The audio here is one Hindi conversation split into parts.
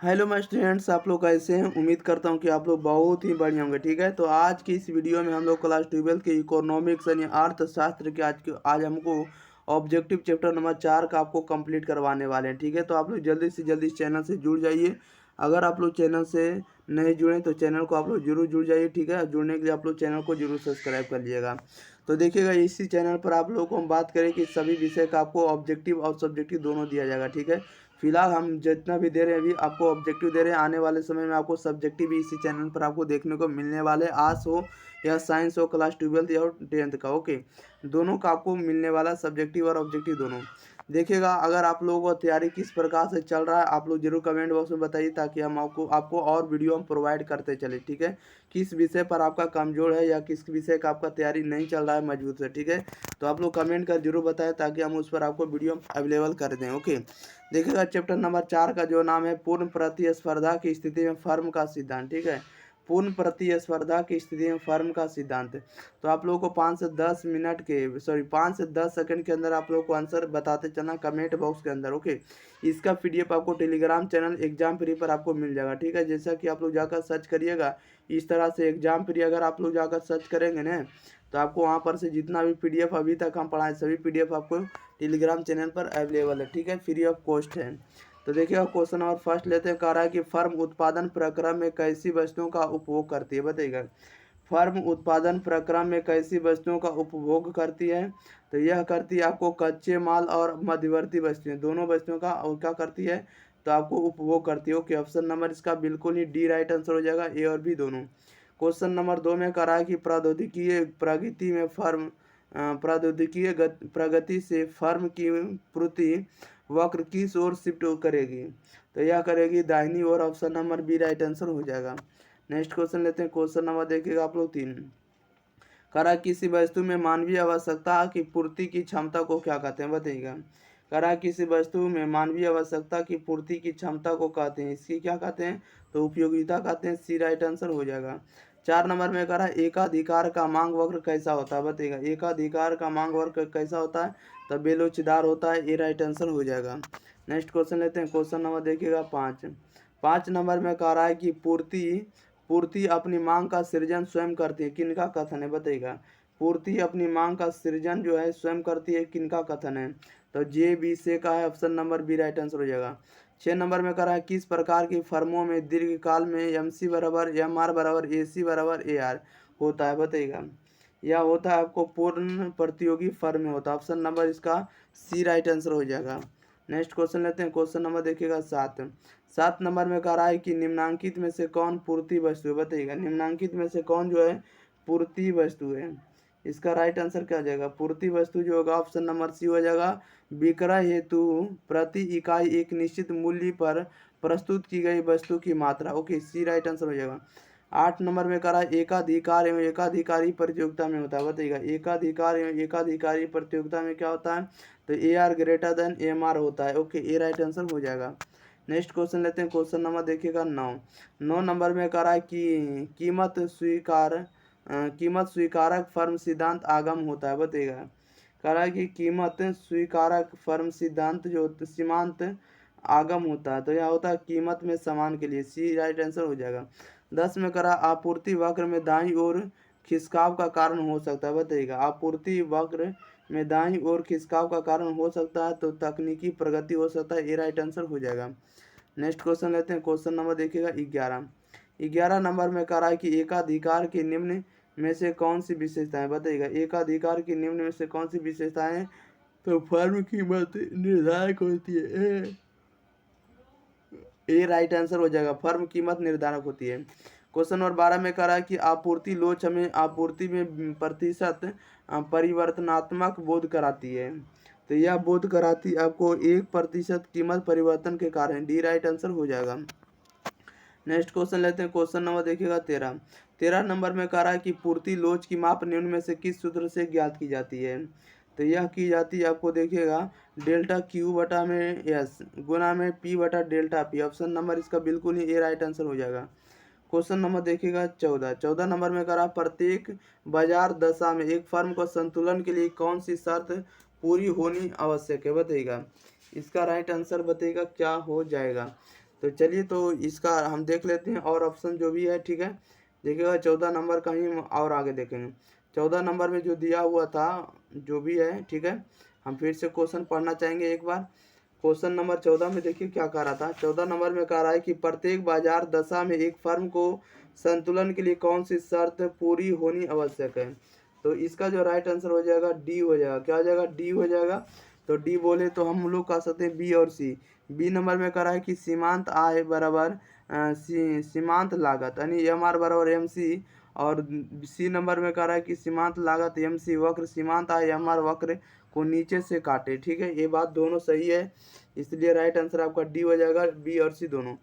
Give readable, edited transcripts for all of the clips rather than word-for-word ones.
हेलो माय स्टूडेंट्स, आप लोग कैसे हैं। उम्मीद करता हूं कि आप लोग बहुत ही बढ़िया होंगे। ठीक है, तो आज की इस वीडियो में हम लोग क्लास 12 के इकोनॉमिक्स यानी अर्थशास्त्र के आज हमको ऑब्जेक्टिव चैप्टर नंबर 4 का आपको कंप्लीट करवाने वाले हैं। ठीक है, तो आप लोग जल्दी से जल्दी इस चैनल से जुड़ जाइए। अगर आप लोग चैनल से नहीं जुड़े तो चैनल को आप लोग जरूर जुड़ जाइए। ठीक है, जुड़ने के लिए आप लोग चैनल को जरूर सब्सक्राइब कर लीजिएगा। तो देखिएगा, इसी चैनल पर आप लोगों को हम बात करें कि सभी विषय का आपको ऑब्जेक्टिव और सब्जेक्टिव दोनों दिया जाएगा। ठीक है, फिलहाल हम जितना भी दे रहे हैं अभी आपको ऑब्जेक्टिव दे रहे हैं, आने वाले समय में आपको सब्जेक्टिव भी इसी चैनल पर आपको देखने को मिलने वाले। आर्ट्स हो या साइंस हो, क्लास 12 या 10th का, ओके, दोनों का आपको मिलने वाला, सब्जेक्टिव और ऑब्जेक्टिव दोनों। देखिएगा, अगर आप लोगों को तैयारी किस प्रकार से चल रहा है आप लोग जरूर कमेंट बॉक्स में बताइए, ताकि हम आपको और वीडियो हम प्रोवाइड करते चले। ठीक है, किस विषय पर आपका कमजोर है या किस विषय का आपका तैयारी नहीं चल रहा है मजबूत से। ठीक है, तो आप लोग कमेंट कर जरूर बताएं, ताकि हम उस पर आपको वीडियो अवेलेबल कर दें। ओके, देखिएगा, चैप्टर नंबर 4 का जो नाम है पूर्ण प्रतिस्पर्धा की स्थिति में फर्म का सिद्धांत। ठीक है, पूर्ण प्रतिस्पर्धा की स्थिति में फर्म का सिद्धांत। तो आप लोगों को 5 से 10 मिनट के 5 से 10 सेकंड के अंदर आप लोगों को आंसर बताते चलना कमेंट बॉक्स के अंदर। ओके, इसका पीडीएफ आपको टेलीग्राम चैनल एग्जाम प्री पर आपको मिल जाएगा। ठीक है, जैसा कि आप लोग जाकर सर्च करिएगा इस तरह से एग्जाम प्री, अगर आप लोग जाकर सर्च करेंगे ना तो आपको वहाँ पर से जितना भी पीडीएफ अभी तक हम पढ़ाए सभी पीडीएफ आपको टेलीग्राम चैनल पर अवेलेबल है। ठीक है, फ्री ऑफ कॉस्ट है। तो देखिए, क्वेश्चन नंबर फर्स्ट लेते हैं। कह रहा है कि फर्म उत्पादन प्रक्रम में कैसी वस्तुओं का उपभोग करती है, बताइएगा। फर्म उत्पादन प्रक्रम में कैसी वस्तुओं का उपभोग करती है, तो यह करती है आपको कच्चे माल और मध्यवर्ती वस्तुएं, दोनों वस्तुओं का और क्या करती है, तो आपको उपभोग करती है। ओके, ऑप्शन नंबर इसका बिल्कुल ही डी राइट आंसर हो जाएगा, ए और बी दोनों। क्वेश्चन नंबर 2 में कह रहा है कि प्रौद्योगिकी प्रगति में फर्म प्रौद्योगिकीय प्रगति से फर्म की प्रति वक्र किस ओर शिफ्ट करेगी, तो यह करेगी दाहिनी ओर। Option number B right answer हो जाएगा। नेक्स्ट क्वेश्चन लेते हैं। क्वेश्चन नंबर देखिएगा आप लोग 3। कह रहा है किसी वस्तु में मानवीय आवश्यकता की पूर्ति की क्षमता को क्या कहते हैं, बताइएगा। कह रहा है किसी वस्तु में मानवीय आवश्यकता की पूर्ति की क्षमता को कहते हैं, इसकी क्या कहते हैं, तो उपयोगिता कहते हैं। सी राइट आंसर हो जाएगा। 4 नंबर में कह रहा है एकाधिकार का मांग वक्र कैसा होता है, बताइएगा। एकाधिकार का मांग वक्र कैसा होता है, तो बेलोचदार होता है। ए राइट आंसर हो जाएगा। नेक्स्ट क्वेश्चन लेते हैं। क्वेश्चन नंबर देखिएगा 5। 5 नंबर में कह रहा है कि पूर्ति पूर्ति अपनी मांग का सृजन स्वयं करती है, किनका कथन है, बताइएगा। पूर्ति अपनी मांग का सृजन जो है स्वयं करती है, किनका कथन है, तो जे बी से का है। Option number B right answer हो जाएगा। 6 नंबर में कह रहा है किस प्रकार की फर्मों में दीर्घकाल में एम सी बराबर एम आर बराबर ए सी बराबर ए आर होता है, बताइएगा। यह होता है आपको पूर्ण प्रतियोगी फर्म में होता है। ऑप्शन नंबर इसका सी राइट आंसर हो जाएगा। नेक्स्ट क्वेश्चन लेते हैं। क्वेश्चन नंबर देखिएगा 7। 7 नंबर में कह रहा है कि निम्नांकित में से कौन पूर्ति वस्तु है, बताइएगा। निम्नांकित में से कौन जो है पूर्ति वस्तु है, इसका राइट आंसर क्या हो जाएगा। पूर्ति वस्तु जो होगा ऑप्शन नंबर सी हो जाएगा। विक्रय हेतु प्रति इकाई एक निश्चित मूल्य पर प्रस्तुत की गई वस्तु की मात्रा। ओके, सी राइट आंसर हो जाएगा। 8 नंबर में कह रहा है एकाधिकार एवं एकाधिकारी प्रतियोगिता में होता है, बताइएगा। एकाधिकार एवं एकाधिकारी प्रतियोगिता में क्या होता है, तो A R greater than M R होता है। ओके, ए राइट आंसर हो जाएगा। नेक्स्ट क्वेश्चन लेते हैं। क्वेश्चन नंबर देखिएगा 9। 9 नंबर में कह रहा है कि कीमत स्वीकारक फर्म सिद्धांत आगम होता है, बताइएगा। कह रहा है कि कीमत स्वीकारक फर्म सिद्धांत जो सीमांत आगम होता है, तो यह होता है कीमत में समान के लिए। सी राइट आंसर हो जाएगा। 10 में करा आपूर्ति वक्र में दाईं ओर खिसकाव का कारण हो सकता है, बताइएगा। आपूर्ति वक्र में दाईं ओर खिसकाव का कारण हो सकता है, तो तकनीकी प्रगति हो सकता है। ए राइट आंसर हो जाएगा। नेक्स्ट क्वेश्चन लेते हैं। क्वेश्चन नंबर देखिएगा 11। 11 नंबर में कह रहा है कि एकाधिकार की निम्न में से कौन सी विशेषताएं, बताइएगा। एकाधिकार की निम्न में से कौन सी विशेषताएं, तो फर्म कीमत निर्धारक होती है। ए राइट आंसर हो जाएगा, फर्म कीमत निर्धारक होती है। क्वेश्चन नंबर 12 में कह रहा है कि आपूर्ति लोच हमें आपूर्ति में प्रतिशत परिवर्तनात्मक बोध कराती है, तो यह बोध कराती आपको 1% कीमत परिवर्तन के कारण। डी राइट आंसर हो जाएगा। नेक्स्ट क्वेश्चन लेते हैं। क्वेश्चन नंबर देखिएगा 13। 13 नंबर में कह रहा है कि पूर्ति लोच की माप निम्न में से किस सूत्र से ज्ञात की जाती है, तो यह की जाती है आपको देखिएगा डेल्टा क्यू बटा में एस गुना में पी बटा डेल्टा पी। ऑप्शन नंबर इसका बिल्कुल ही ए राइट आंसर हो जाएगा। क्वेश्चन नंबर देखिएगा 14। 14 नंबर में कह रहा प्रत्येक बाजार दशा में एक फर्म को संतुलन के लिए कौन सी शर्त पूरी होनी आवश्यक है, बताइएगा। इसका राइट आंसर बताइएगा क्या हो जाएगा, तो चलिए तो इसका हम देख लेते हैं और ऑप्शन जो भी है, ठीक है। देखिएगा 14 नंबर का ही और आगे देखेंगे। 14 नंबर में जो दिया हुआ था जो भी है, ठीक है, हम फिर से क्वेश्चन पढ़ना चाहेंगे एक बार। क्वेश्चन नंबर 14 में देखिए क्या कह रहा था। 14 नंबर में कह रहा है कि प्रत्येक बाजार दशा में एक फर्म को संतुलन के लिए कौन सी शर्त पूरी होनी आवश्यक है। तो इसका जो राइट आंसर हो जाएगा डी हो जाएगा। क्या हो जाएगा? डी हो जाएगा। तो डी बोले तो हम लोग कह सकते हैं बी और सी। बी नंबर में कह रहा है कि सीमांत आय बराबर सीमांत लागत यानी एम आर बराबर एम सी। और सी नंबर में कह रहा है कि सीमांत लागत एम सी वक्र सीमांत आय एम आर वक्र को नीचे से काटे। ठीक है, ये बात दोनों सही है, इसलिए राइट आंसर आपका डी हो जाएगा, बी और सी दोनों।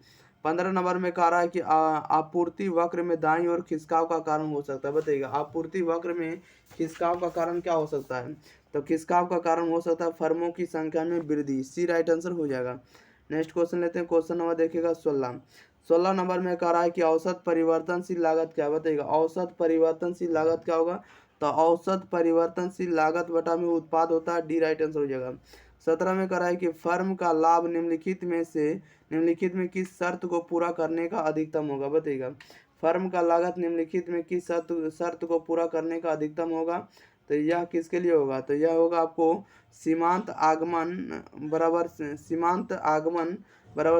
15 नंबर में कह रहा है कि आपूर्ति वक्र में दाईं ओर खिसकाव का कारण हो सकता है। बताइएगा आपूर्ति वक्र में खिसकाव का कारण क्या हो सकता है। तो खिसकाव का कारण हो सकता है फर्मों की संख्या में वृद्धि। सी राइट आंसर हो जाएगा। नेक्स्ट क्वेश्चन लेते हैं। क्वेश्चन नंबर देखिएगा 16 नंबर में कह रहा है कि औसत परिवर्तनशील लागत क्या। बताइएगा औसत परिवर्तनशील लागत क्या होगा। तो औसत परिवर्तनशील लागत बटा में उत्पाद होता है। डी राइट आंसर हो जाएगा। 17 में कह रहा है कि फर्म का लाभ निम्नलिखित में किस शर्त को पूरा करने का अधिकतम होगा। बताइएगा फर्म का लागत निम्नलिखित में किस शर्त को पूरा करने का अधिकतम होगा। तो यह किसके लिए होगा। तो यह होगा आपको सीमांत आगमन बराबर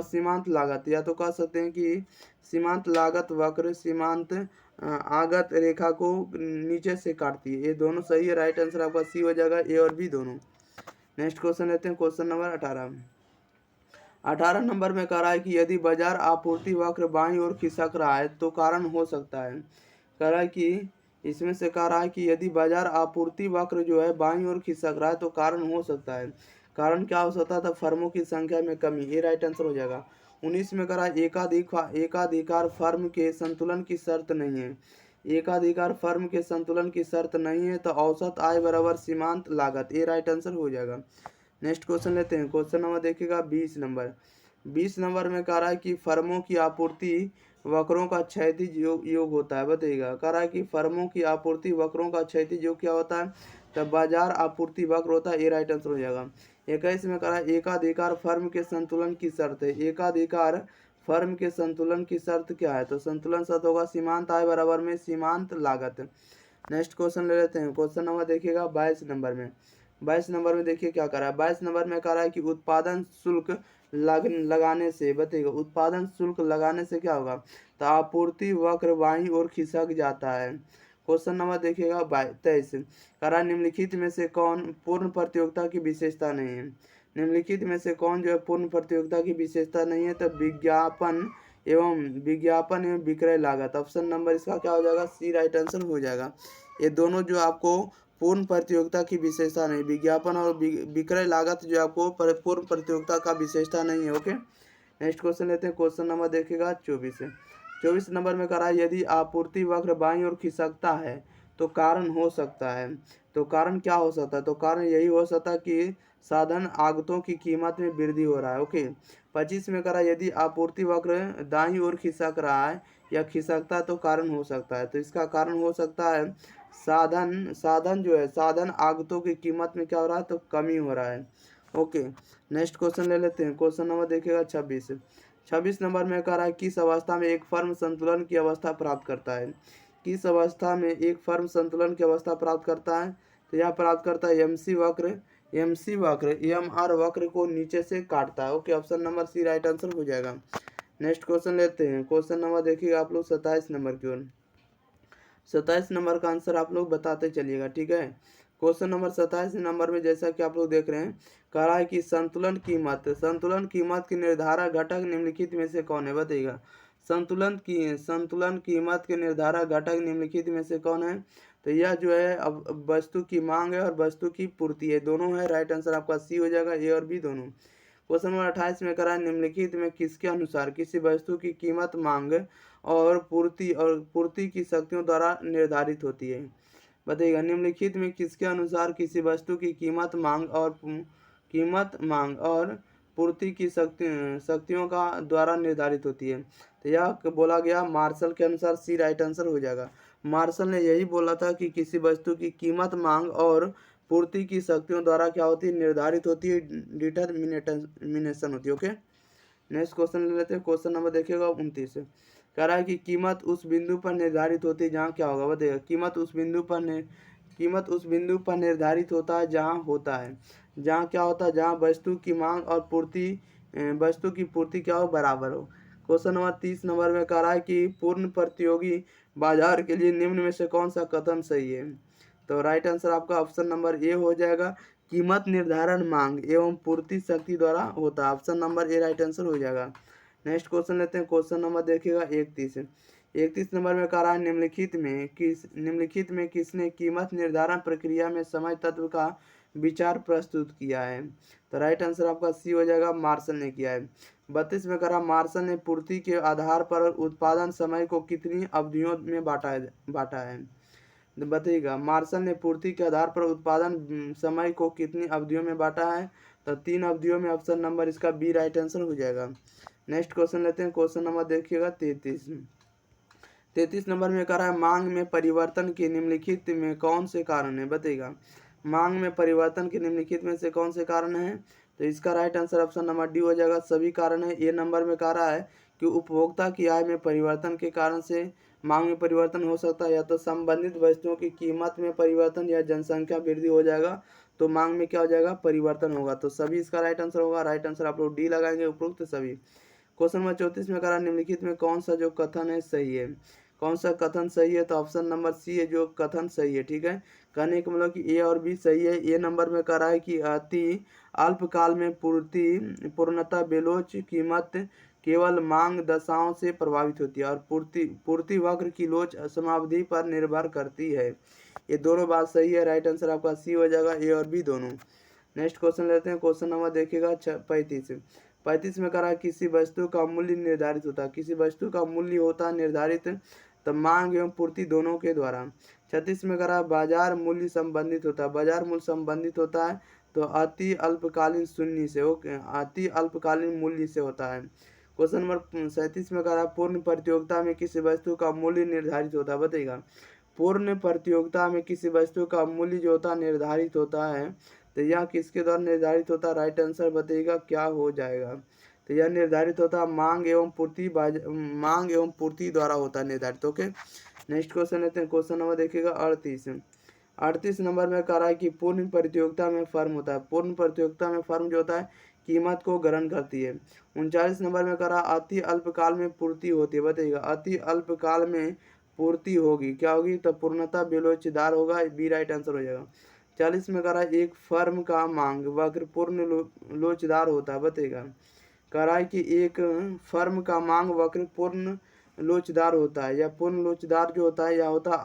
सीमांत लागत, या तो कह सकते हैं कि सीमांत लागत वक्र सीमांत आगत रेखा को नीचे से काटती है। ये दोनों सही है, राइट आंसर आपका सी हो जाएगा, ए और बी दोनों। नेक्स्ट क्वेश्चन लेते हैं। क्वेश्चन नंबर 18 नंबर में कह रहा है कि यदि बाजार आपूर्ति वक्र बाईं ओर खिसक रहा है तो कारण हो सकता है। कह रहा है कि इसमें से कह रहा है कि यदि बाजार आपूर्ति वक्र जो है बाईं ओर खिसक रहा है तो कारण हो सकता है। कारण क्या हो सकता था। फर्मों की संख्या में कमी। ये राइट आंसर हो जाएगा। 19 में कह रहा है एकाधिकार फर्म के संतुलन की शर्त नहीं है। एकाधिकार फर्म के संतुलन की शर्त नहीं है तो औसत आय बराबर सीमांत लागत। ये राइट आंसर हो जाएगा। नेक्स्ट क्वेश्चन लेते हैं। क्वेश्चन नंबर देखिएगा 20 नंबर में कह रहा है कि फर्मों की आपूर्ति वक्रों का क्षैतिज योग होता है। बताइएगा कह रहा है कि फर्मों की आपूर्ति वक्रों का क्षैतिज योग क्या होता है। तब बाजार आपूर्ति वक्र होता है। ये राइट आंसर हो जाएगा। 21 में कह रहा है एकाधिकार फर्म के संतुलन की शर्त है। एकाधिकार फर्म के संतुलन की शर्त क्या है। तो संतुलन शर्त होगा सीमांत आय बराबर में सीमांत लागत। नेक्स्ट क्वेश्चन ले लेते हैं। क्वेश्चन नंबर देखिएगा 22 नंबर में देखिए क्या कर रहा है। 22 नंबर में कह रहा है कि उत्पादन शुल्क लगाने से। बताइएगा उत्पादन शुल्क लगाने से क्या होगा। तो आपूर्ति वक्र बाईं ओर खिसक जाता है। क्वेश्चन नंबर देखिएगा 23 कह रहा है निम्नलिखित में से कौन पूर्ण प्रतियोगिता की विशेषता नहीं है। निम्नलिखित में से कौन जो है पूर्ण प्रतियोगिता की विशेषता नहीं है। तो विज्ञापन एवं विक्रय लागत। ऑप्शन नंबर इसका क्या हो जाएगा। सी राइट आंसर हो जाएगा। ये दोनों जो आपको पूर्ण प्रतियोगिता की विशेषता नहीं। विज्ञापन और विक्रय लागत जो आपको पूर्ण प्रतियोगिता का विशेषता नहीं है। ओके, नेक्स्ट क्वेश्चन लेते हैं। क्वेश्चन नंबर देखिएगा 24 नंबर में कह रहा है यदि आपूर्ति वक्र बाईं ओर खिसकता है तो कारण हो सकता है। तो कारण क्या हो सकता है। तो कारण यही हो सकता है कि साधन आगतों की कीमत में वृद्धि हो रहा है। ओके, 25 में कह रहा है यदि आपूर्ति वक्र दाईं ओर खिसक रहा है या खिसकता है तो कारण हो सकता है। तो इसका कारण हो सकता है साधन आगतों की कीमत में क्या हो रहा है। तो कमी हो रहा है। ओके, नेक्स्ट क्वेश्चन ले लेते हैं। क्वेश्चन नंबर देखिएगा 26 नंबर में कह रहा है किस अवस्था में एक फर्म संतुलन की अवस्था प्राप्त करता है। किस अवस्था में एक फर्म संतुलन की अवस्था प्राप्त करता है। तो यह प्राप्त करता है एम आर वक्र को नीचे से काटता है। Okay, option number C right answer हो जाएगा। नेक्स्ट क्वेश्चन लेते हैं। क्वेश्चन नंबर देखिएगा आप लोग 27 नंबर की ओर। 27 नंबर का आंसर आप लोग बताते चलिएगा। ठीक है, क्वेश्चन नंबर 27 नंबर में जैसा कि आप लोग देख रहे हैं कह रहा है कि संतुलन कीमत की निर्धारक घटक निम्नलिखित में से कौन है। बताइएगा संतुलन कीमत के निर्धारक घटक निम्नलिखित में से कौन है। तो यह जो है अब वस्तु की मांग है और वस्तु की पूर्ति है, दोनों है। राइट आंसर आपका सी हो जाएगा, ए और बी दोनों। क्वेश्चन नंबर 28 में कह रहा है निम्नलिखित में किसके अनुसार किसी वस्तु की कीमत मांग और पूर्ति की शक्तियों द्वारा निर्धारित होती है। बताइएगा निम्नलिखित में किसके अनुसार किसी वस्तु की कीमत मांग और पूर्ति की शक्तियों का द्वारा निर्धारित होती है। तो यह बोला गया मार्शल के अनुसार। सी राइट आंसर हो जाएगा। मार्शल ने यही बोला था कि किसी वस्तु की कीमत मांग और पूर्ति की शक्तियों द्वारा क्या होती है, निर्धारित होती है, डिटरमिनेशन होती है। ओके, नेक्स्ट क्वेश्चन ले लेते हैं। क्वेश्चन नंबर देखिएगा 29। कह रहा है कि कीमत उस बिंदु पर निर्धारित होती है जहाँ क्या होगा, बताइएगा। कीमत उस बिंदु पर निर्धारित होता है जहाँ होता है, जहाँ क्या होता है, जहाँ वस्तु की मांग और वस्तु की पूर्ति क्या हो, बराबर हो। क्वेश्चन नंबर 30 नंबर में कह रहा है कि पूर्ण प्रतियोगी बाजार के लिए निम्न में से कौन सा कथन सही है। तो राइट आंसर आपका ऑप्शन नंबर ए हो जाएगा। कीमत निर्धारण मांग एवं पूर्ति शक्ति द्वारा होता है। Option number A right answer हो जाएगा। नेक्स्ट क्वेश्चन लेते हैं। क्वेश्चन नंबर देखिएगा 31 नंबर में कह रहा है निम्नलिखित में किसने कीमत निर्धारण प्रक्रिया में समय तत्व का विचार प्रस्तुत किया है। तो राइट आंसर आपका सी हो जाएगा, मार्शल ने किया है। 32 में कह रहा मार्शल ने पूर्ति के आधार पर उत्पादन समय को कितनी अवधियों में बांटा है। बताइएगा, मार्शल ने पूर्ति के आधार पर उत्पादन समय को कितनी अवधियों में बांटा है। तो 3 अवधियों में। ऑप्शन नंबर इसका बी राइट आंसर हो जाएगा। नेक्स्ट क्वेश्चन लेते हैं। क्वेश्चन नंबर देखिएगा 33 नंबर में कह रहा है मांग में परिवर्तन के निम्नलिखित में कौन से कारण है, बताइएगा। मांग में परिवर्तन के निम्नलिखित में से कौन से कारण है। तो इसका right answer option number D हो जाएगा, सभी कारण है। ए नंबर में कह रहा है कि उपभोक्ता की आय में परिवर्तन के कारण से मांग में परिवर्तन हो सकता है, या तो संबंधित वस्तुओं की कीमत में परिवर्तन या जनसंख्या वृद्धि हो जाएगा तो मांग में क्या हो जाएगा, परिवर्तन होगा। तो सभी इसका राइट आंसर होगा। राइट आंसर आप लोग डी लगाएंगे, उपरोक्त सभी। क्वेश्चन नंबर 34 में कहा निम्नलिखित में कौन सा जो कथन है सही है। कौन सा कथन सही है। तो ऑप्शन नंबर सी है जो कथन सही है, ठीक है। कहने का मतलब कि ए और बी सही है। ए नंबर में कह रहा है कि अति अल्पकाल में पूर्णता बेलोच कीमत केवल मांग दशाओं से प्रभावित होती है और पूर्ति वक्र की लोच समावधि पर निर्भर करती है। ये दोनों बात सही है। राइट आंसर आपका सी हो जाएगा, ए और बी दोनों। नेक्स्ट क्वेश्चन लेते हैं। क्वेश्चन नंबर देखिएगा 35 में कहा किसी वस्तु का मूल्य निर्धारित होता है। किसी वस्तु का मूल्य होता है निर्धारित तो मांग एवं पूर्ति दोनों के द्वारा। 36 में कहा बाजार मूल्य संबंधित होता है। बाजार मूल्य संबंधित होता है तो अति अल्पकालीन शून्य से, ओके, अति अल्पकालीन मूल्य से होता है। क्वेश्चन नंबर 37 में कहा पूर्ण प्रतियोगिता में किसी वस्तु का मूल्य निर्धारित होता है, बताइएगा। पूर्ण प्रतियोगिता में किसी वस्तु का मूल्य जो होता है निर्धारित होता है तो यह किसके द्वारा निर्धारित होता है। राइट आंसर बताइएगा क्या हो जाएगा। तो यह निर्धारित होता है मांग एवं पूर्ति द्वारा होता है निर्धारित, ओके। नेक्स्ट क्वेश्चन लेते हैं। क्वेश्चन नंबर देखिएगा 38 नंबर में कह रहा है कि पूर्ण प्रतियोगिता में फर्म होता है। पूर्ण प्रतियोगिता में फर्म जो होता है कीमत को ग्रहण करती है। 39 नंबर में कह रहा अति अल्पकाल में पूर्ति होती है, बताइएगा। अति अल्पकाल में पूर्ति होगी, क्या होगी, तो पूर्णता बेलोचदार होगा, बी राइट आंसर हो जाएगा। 40 में कह रहा है एक फर्म का मांग वक्र पूर्ण लोचदार होता है, बताइएगा। कह रहा है कि एक फर्म का मांग वक्र पूर्ण लोचदार होता है, या पूर्ण लोचदार जो होता है यह होता है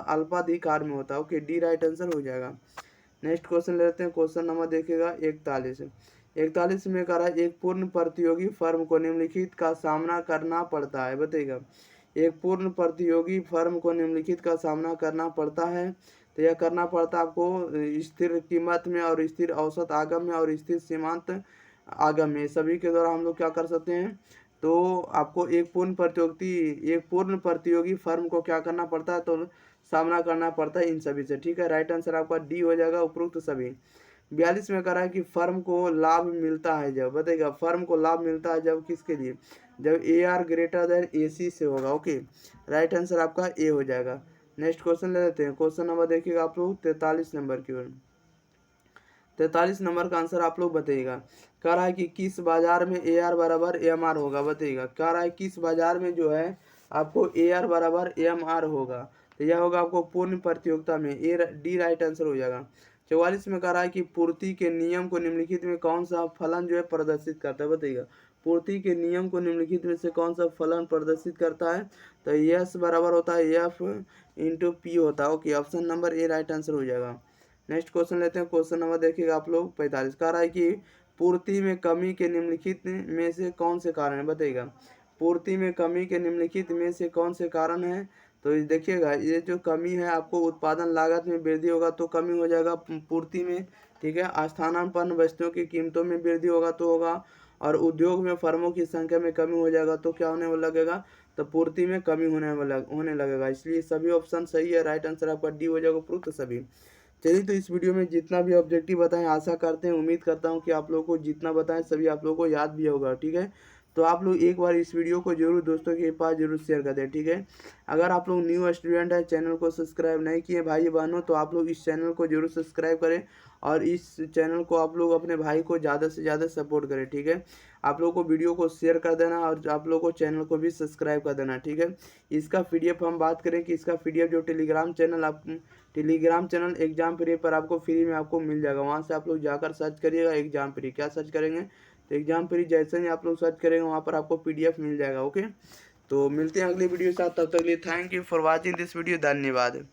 अल्पाधिकार में होता है, ओके, डी राइट आंसर हो जाएगा। नेक्स्ट क्वेश्चन लेते हैं। क्वेश्चन नंबर देखिएगा 41 में कह रहा है एक पूर्ण प्रतियोगी फर्म को निम्नलिखित का सामना करना पड़ता है, बताइएगा। एक पूर्ण प्रतियोगी फर्म को निम्नलिखित का सामना करना पड़ता है तो यह करना पड़ता है आपको स्थिर कीमत में और स्थिर औसत आगम में और स्थिर सीमांत आगम में, सभी के द्वारा हम लोग क्या कर सकते हैं। तो आपको एक पूर्ण प्रतियोगी फर्म को क्या करना पड़ता है, तो सामना करना पड़ता है इन सभी से, ठीक है। राइट आंसर आपका डी हो जाएगा, उपरोक्त सभी। 42 में कह रहा है कि फर्म को लाभ मिलता है जब, बताइएगा। फर्म को लाभ मिलता है जब किसके लिए, जब ए आर ग्रेटर देन ए सी से होगा, ओके। राइट आंसर आपका ए हो जाएगा। नेक्स्ट क्वेश्चन ले लेते हैं। क्वेश्चन नंबर देखिएगा आप लोग 43 नंबर की ओर। 43 नंबर का आंसर आप लोग बताइएगा। कह रहा है कि किस बाजार में ए आर बराबर एम आर होगा, बताइएगा। कह रहा है किस बाजार में जो है आपको ए आर बराबर एम आर होगा, तो यह होगा आपको पूर्ण प्रतियोगिता में, डी राइट आंसर हो जाएगा। 44 में कह रहा है कि पूर्ति के नियम को निम्नलिखित में कौन सा फलन जो है प्रदर्शित करता है, बताइएगा। पूर्ति के नियम को निम्नलिखित में से कौन सा फलन प्रदर्शित करता है, तो यस बराबर होता है एफ इंटू पी होता है, okay. Option number A right answer हो जाएगा। नेक्स्ट क्वेश्चन लेते हैं। क्वेश्चन नंबर देखिएगा आप लोग 45। कह रहा है कि पूर्ति में कमी के निम्नलिखित में से कौन से कारण है, बताइएगा। पूर्ति में कमी के निम्नलिखित में से कौन से कारण है। तो देखिएगा ये जो कमी है आपको उत्पादन लागत में वृद्धि होगा तो कमी हो जाएगा पूर्ति में, ठीक है। स्थानापन्न वस्तुओं की कीमतों में वृद्धि होगा तो होगा, और उद्योग में फर्मों की संख्या में कमी हो जाएगा तो क्या होने लगेगा, तो पूर्ति में कमी होने लगेगा। इसलिए सभी ऑप्शन सही है। राइट आंसर आपका डी हो जाएगा, उपरोक्त सभी। चलिए, तो इस वीडियो में जितना भी ऑब्जेक्टिव बताएं आशा करते हैं, उम्मीद करता हूं कि आप लोगों को जितना बताएं सभी आप लोगों को याद भी होगा, ठीक है। तो आप लोग एक बार इस वीडियो को जरूर दोस्तों के पास जरूर शेयर कर दें, ठीक है। अगर आप लोग न्यू स्टूडेंट है, चैनल को सब्सक्राइब नहीं किए भाई बहनों, तो आप लोग इस चैनल को जरूर सब्सक्राइब करें और इस चैनल को आप लोग अपने भाई को ज़्यादा से ज़्यादा सपोर्ट करें, ठीक है। आप लोग को वीडियो को शेयर कर देना और आप लोग को चैनल को भी सब्सक्राइब कर देना, ठीक है। इसका पीडीएफ हम बात करें कि इसका पीडीएफ जो टेलीग्राम चैनल एग्जाम प्री पर आपको फ्री में आपको मिल जाएगा। वहाँ से आप लोग जाकर सर्च करिएगा एग्जाम प्री, क्या सर्च करेंगे तो एग्जाम प्री, जैसे ही आप लोग सर्च करेंगे वहाँ पर आपको पीडीएफ मिल जाएगा। ओके, तो मिलते हैं अगली वीडियो के साथ, तब तक के लिए thank you for watching this video, धन्यवाद।